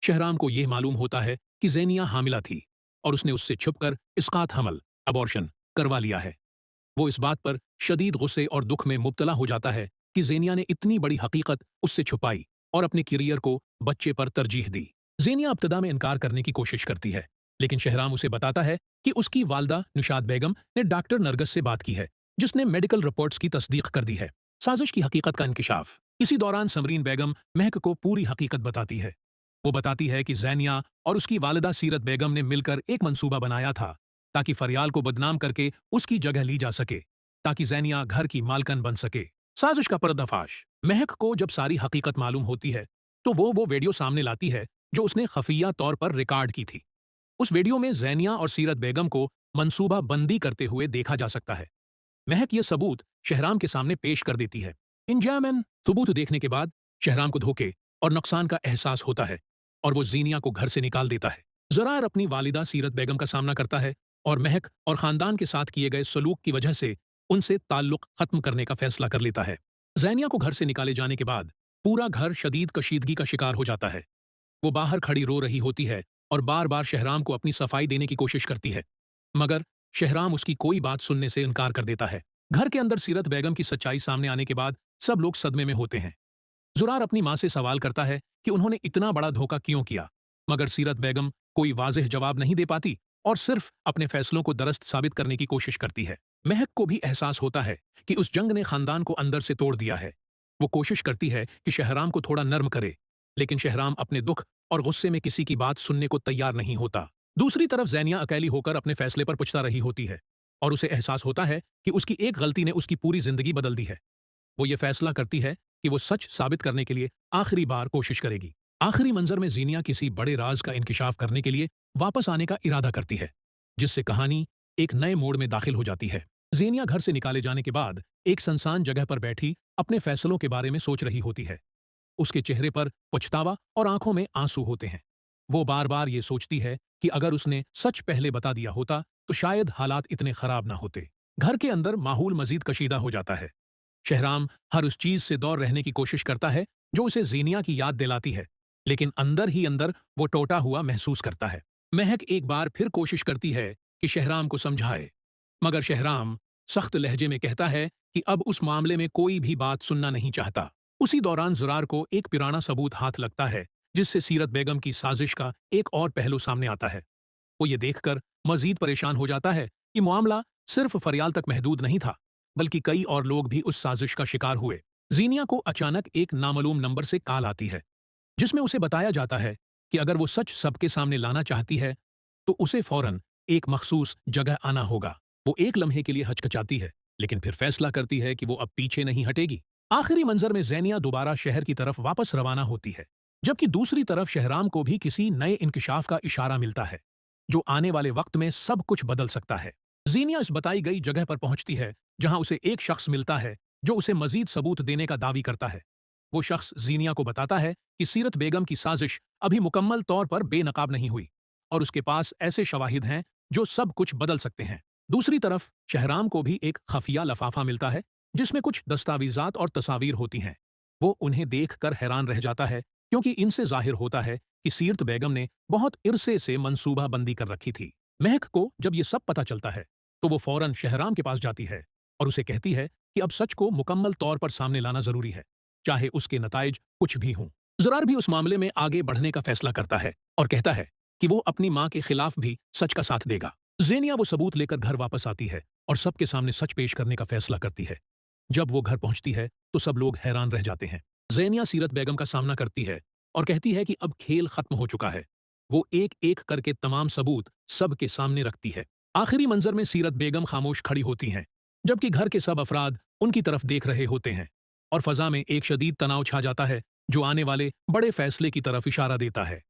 शहराम को यह मालूम होता है कि ज़ेनिया हामिला थी और उसने उससे छुपकर इस्कात हमल अबॉर्शन करवा लिया है। वो इस बात पर शदीद गुस्से और दुख में मुब्तला हो जाता है कि ज़ेनिया ने इतनी बड़ी हकीकत उससे छुपाई और अपने करियर को बच्चे पर तरजीह दी। ज़ेनिया इब्तदा में इनकार करने की कोशिश करती है, लेकिन शहराम उसे बताता है कि उसकी वालदा निशात बेगम ने डॉक्टर नरगस से बात की है, जिसने मेडिकल रिपोर्ट्स की तस्दीक कर दी है। साजिश की हकीकत का इंकिशाफ। इसी दौरान समरीन बेगम महक को पूरी हकीकत बताती है। वो बताती है कि ज़ैनिया और उसकी वालिदा सीरत बेगम ने मिलकर एक मंसूबा बनाया था ताकि फरियाल को बदनाम करके उसकी जगह ली जा सके, ताकि ज़ैनिया घर की मालकन बन सके। साजिश का पर्दाफाश। महक को जब सारी हकीकत मालूम होती है तो वो वीडियो सामने लाती है जो उसने खफिया तौर पर रिकॉर्ड की थी। उस वीडियो में ज़ैनिया और सीरत बेगम को मंसूबा बंदी करते हुए देखा जा सकता है। महक ये सबूत शहराम के सामने पेश कर देती है। इंजामन सबूत देखने के बाद शहराम को धोखे और नुकसान का एहसास होता है और वो ज़ीनिया को घर से निकाल देता है। ज़रार अपनी वालिदा सीरत बेगम का सामना करता है और महक और ख़ानदान के साथ किए गए सलूक की वजह से उनसे ताल्लुक़ ख़त्म करने का फैसला कर लेता है। ज़ैनिया को घर से निकाले जाने के बाद पूरा घर शदीद कशीदगी का शिकार हो जाता है। वो बाहर खड़ी रो रही होती है और बार बार शहराम को अपनी सफाई देने की कोशिश करती है, मगर शहराम उसकी कोई बात सुनने से इनकार कर देता है। घर के अंदर सीरत बेगम की सच्चाई सामने आने के बाद सब लोग सदमे में होते हैं। ज़ुरार अपनी माँ से सवाल करता है कि उन्होंने इतना बड़ा धोखा क्यों किया, मगर सीरत बेगम कोई वाज़ेह जवाब नहीं दे पाती और सिर्फ अपने फैसलों को दुरुस्त साबित करने की कोशिश करती है। महक को भी एहसास होता है कि उस जंग ने खानदान को अंदर से तोड़ दिया है। वो कोशिश करती है कि शहराम को थोड़ा नर्म करे, लेकिन शहराम अपने दुख और गुस्से में किसी की बात सुनने को तैयार नहीं होता। दूसरी तरफ ज़ैनिया अकेली होकर अपने फैसले पर पछता रही होती है और उसे एहसास होता है कि उसकी एक गलती ने उसकी पूरी जिंदगी बदल दी है। वो ये फैसला करती है कि वो सच साबित करने के लिए आखिरी बार कोशिश करेगी। आखिरी मंजर में ज़ीनिया किसी बड़े राज का इंकिशाफ करने के लिए वापस आने का इरादा करती है, जिससे कहानी एक नए मोड़ में दाखिल हो जाती है। ज़ीनिया घर से निकाले जाने के बाद एक सुनसान जगह पर बैठी अपने फैसलों के बारे में सोच रही होती है। उसके चेहरे पर पछतावा और आंखों में आंसू होते हैं। वो बार बार ये सोचती है कि अगर उसने सच पहले बता दिया होता तो शायद हालात इतने खराब ना होते। घर के अंदर माहौल मजीद कशीदा हो जाता है। शहराम हर उस चीज से दूर रहने की कोशिश करता है जो उसे ज़ीनिया की याद दिलाती है, लेकिन अंदर ही अंदर वो टूटा हुआ महसूस करता है। महक एक बार फिर कोशिश करती है कि शहराम को समझाए, मगर शहराम सख्त लहजे में कहता है कि अब उस मामले में कोई भी बात सुनना नहीं चाहता। उसी दौरान ज़ुरार को एक पुराना सबूत हाथ लगता है, जिससे सीरत बेगम की साजिश का एक और पहलू सामने आता है। वो ये देखकर मजीद परेशान हो जाता है कि मामला सिर्फ फरियाल तक महदूद नहीं था, बल्कि कई और लोग भी उस साजिश का शिकार हुए। ज़ीनिया को अचानक एक नामालूम नंबर से कॉल आती है, जिसमें उसे बताया जाता है कि अगर वो सच सबके सामने लाना चाहती है तो उसे फौरन एक मखसूस जगह आना होगा। वो एक लम्हे के लिए हचकचाती है, लेकिन फिर फैसला करती है कि वो अब पीछे नहीं हटेगी। आखिरी मंजर में ज़ैनिया दोबारा शहर की तरफ वापस रवाना होती है, जबकि दूसरी तरफ शहराम को भी किसी नए इंकिशाफ का इशारा मिलता है, जो आने वाले वक्त में सब कुछ बदल सकता है। ज़ीनिया इस बताई गई जगह पर पहुंचती है, जहां उसे एक शख्स मिलता है जो उसे मजीद सबूत देने का दावी करता है। वो शख्स ज़ीनिया को बताता है कि सीरत बेगम की साजिश अभी मुकम्मल तौर पर बेनकाब नहीं हुई और उसके पास ऐसे शवाहिद हैं जो सब कुछ बदल सकते हैं। दूसरी तरफ शहराम को भी एक खफिया लफाफा मिलता है, जिसमें कुछ दस्तावेजात और तस्वीर होती हैं। वो उन्हें देखकर हैरान रह जाता है, क्योंकि इनसे जाहिर होता है कि सीरत बेगम ने बहुत इरसे से मंसूबा बंदी कर रखी थी। महक को जब ये सब पता चलता है तो वो फौरन शहराम के पास जाती है और उसे कहती है कि अब सच को मुकम्मल तौर पर सामने लाना जरूरी है, चाहे उसके नताइज कुछ भी हों। ज़ुरार भी उस मामले में आगे बढ़ने का फैसला करता है और कहता है कि वो अपनी माँ के खिलाफ भी सच का साथ देगा। ज़ेनिया वो सबूत लेकर घर वापस आती है और सबके सामने सच पेश करने का फैसला करती है। जब वो घर पहुंचती है तो सब लोग हैरान रह जाते हैं। ज़ेनिया सीरत बेगम का सामना करती है और कहती है कि अब खेल खत्म हो चुका है। वो एक एक करके तमाम सबूत सबके सामने रखती है। आखिरी मंजर में सीरत बेगम खामोश खड़ी होती हैं, जबकि घर के सब अफराद उनकी तरफ देख रहे होते हैं और फजा में एक शदीद तनाव छा जाता है, जो आने वाले बड़े फैसले की तरफ इशारा देता है।